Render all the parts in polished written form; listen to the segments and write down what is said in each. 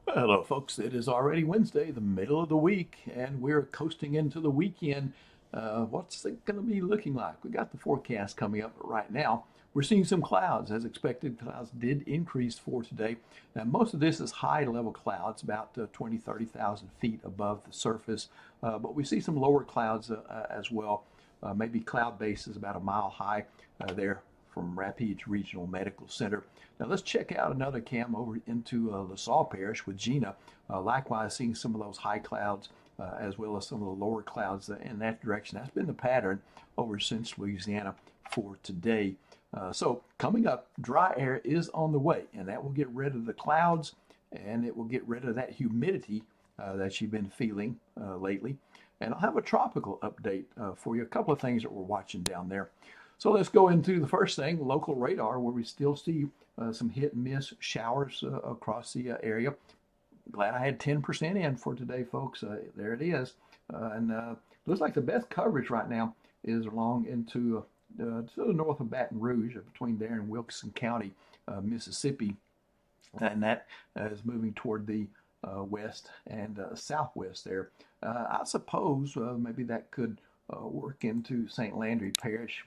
Hello, folks. It is already Wednesday, the middle of the week, and we're coasting into the weekend. What's it going to be looking like? We got the forecast coming up right now. We're seeing some clouds. As expected, clouds did increase for today. Now, most of this is high level clouds, about 20, 30,000 feet above the surface, but we see some lower clouds as well. Maybe cloud base is about a mile high there from Rapides Regional Medical Center. Now let's check out another cam over into LaSalle Parish with Gina. Likewise, seeing some of those high clouds as well as some of the lower clouds in that direction. That's been the pattern over Central Louisiana for today. So coming up, dry air is on the way, and that will get rid of the clouds, and it will get rid of that humidity that you've been feeling lately. And I'll have a tropical update for you. A couple of things that we're watching down there. So let's go into the first thing, local radar, where we still see some hit and miss showers across the area. Glad I had 10% in for today, folks. There it is. And looks like the best coverage right now is along into to the north of Baton Rouge, between there and Wilkinson County, Mississippi. And that is moving toward the west and southwest there. I suppose maybe that could work into St. Landry Parish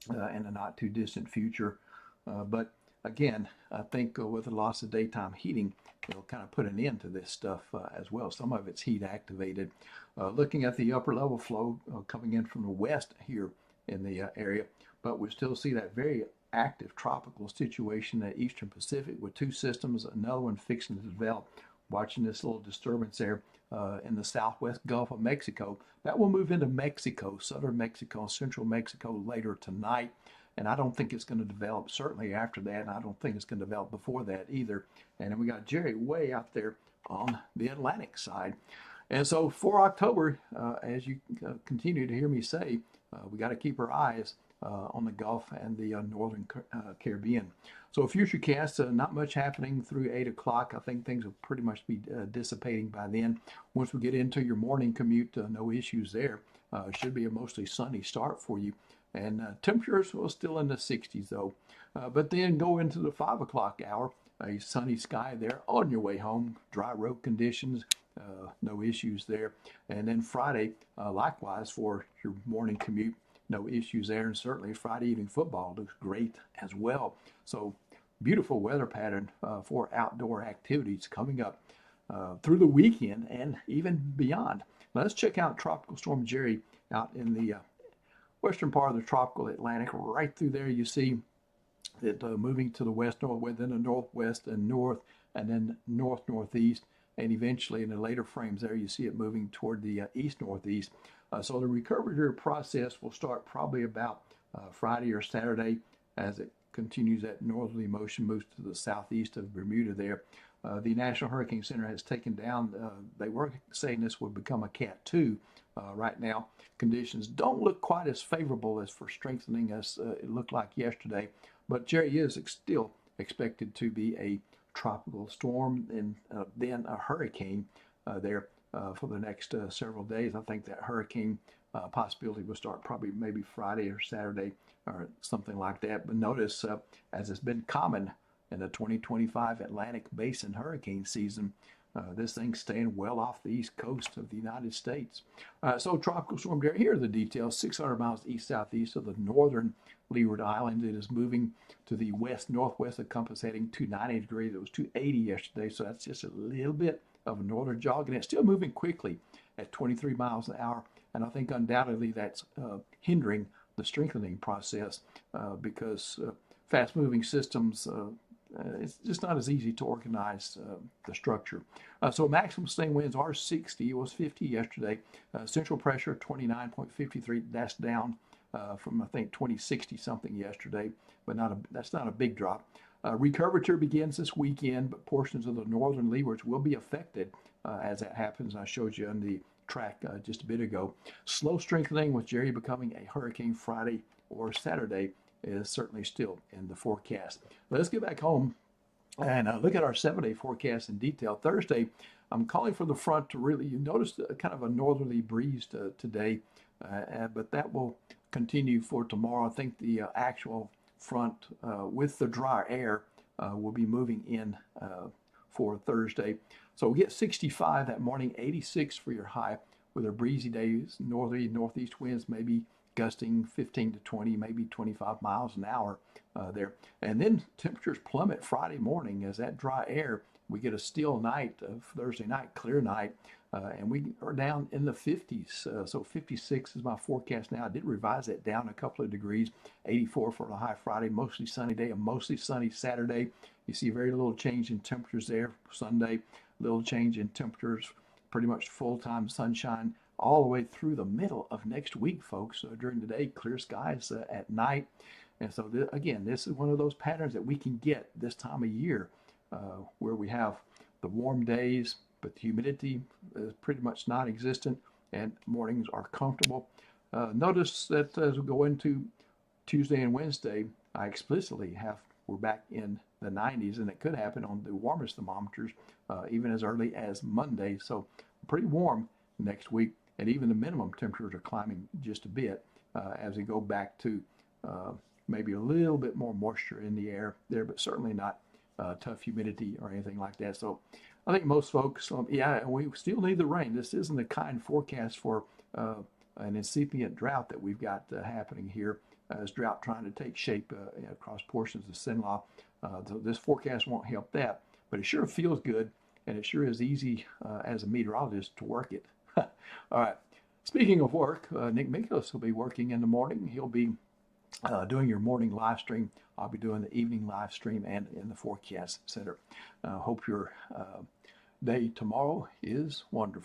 in the not too distant future. But again, I think with the loss of daytime heating, it'll kind of put an end to this stuff as well. Some of it's heat activated. Looking at the upper level flow coming in from the west here in the area, but we still see that very active tropical situation in the eastern Pacific with two systems, another one fixing to develop. Watching this little disturbance there in the southwest Gulf of Mexico. That will move into Mexico, southern Mexico, central Mexico later tonight. And I don't think it's going to develop certainly after that. And I don't think it's going to develop before that either. And then we got Jerry way out there on the Atlantic side. And so for October, as you continue to hear me say, we got to keep our eyes on the Gulf and the northern Caribbean. So futurecast, not much happening through 8 o'clock. I think things will pretty much be dissipating by then. Once we get into your morning commute, no issues there. Should be a mostly sunny start for you. And temperatures will still in the 60s though. But then go into the 5 o'clock hour, a sunny sky there on your way home, dry road conditions, no issues there. And then Friday, likewise for your morning commute, no issues there. And certainly Friday evening football looks great as well. So beautiful weather pattern for outdoor activities coming up through the weekend and even beyond. Let's check out Tropical Storm Jerry out in the western part of the tropical Atlantic. Right through there you see it moving to the west, northwest, then the northwest and north, and then north-northeast. And eventually in the later frames there you see it moving toward the east-northeast. So the recovery process will start probably about Friday or Saturday as it continues that northerly motion, moves to the southeast of Bermuda there. The National Hurricane Center has taken down, they were saying this would become a Cat 2 right now. Conditions don't look quite as favorable as for strengthening as it looked like yesterday, but Jerry is still expected to be a tropical storm and then a hurricane there for the next several days. I think that hurricane possibility will start probably maybe Friday or Saturday or something like that. But notice, as has been common in the 2025 Atlantic Basin hurricane season, this thing's staying well off the east coast of the United States. So Tropical Storm Jerry, here are the details. 600 miles east-southeast of the northern Leeward Islands. It is moving to the west-northwest of compass heading 290 degrees. It was 280 yesterday, so that's just a little bit of a northern jog, and it's still moving quickly at 23 miles an hour. And I think undoubtedly that's hindering the strengthening process because fast-moving systems it's just not as easy to organize the structure. So maximum sustained winds are 60. It was 50 yesterday. Central pressure 29.53. That's down from I think 2060 something yesterday, but that's not a big drop. Recurvature begins this weekend, but portions of the northern leewards will be affected as that happens. I showed you on the track just a bit ago. Slow strengthening with Jerry becoming a hurricane Friday or Saturday is certainly still in the forecast. Let's get back home and look at our 7-day forecast in detail. Thursday, I'm calling for the front to really, you notice kind of a northerly breeze today, but that will continue for tomorrow. I think the actual front with the drier air will be moving in for Thursday. So we'll get 65 that morning, 86 for your high with our breezy days, northerly, northeast winds, maybe gusting 15 to 20, maybe 25 miles an hour there. And then temperatures plummet Friday morning as that dry air, we get a still night of Thursday night, clear night, and we are down in the 50s. So 56 is my forecast now. I did revise that down a couple of degrees. 84 for the high Friday, mostly sunny day, a mostly sunny Saturday. You see very little change in temperatures there. Sunday, little change in temperatures, pretty much full-time sunshine all the way through the middle of next week, folks. During the day, clear skies at night. And so, again, this is one of those patterns that we can get this time of year where we have the warm days, but the humidity is pretty much non-existent and mornings are comfortable. Notice that as we go into Tuesday and Wednesday, I explicitly have we're back in the 90s, and it could happen on the warmest thermometers even as early as Monday. So pretty warm next week, and even the minimum temperatures are climbing just a bit as we go back to maybe a little bit more moisture in the air there, but certainly not tough humidity or anything like that. So I think most folks, yeah, we still need the rain. This isn't a kind forecast for an incipient drought that we've got happening here as drought trying to take shape across portions of Sinlaw. So this forecast won't help that, but it sure feels good, and it sure is easy as a meteorologist to work it. All right. Speaking of work, Nick Miklos will be working in the morning. He'll be doing your morning live stream. I'll be doing the evening live stream and in the forecast center. Hope your day tomorrow is wonderful.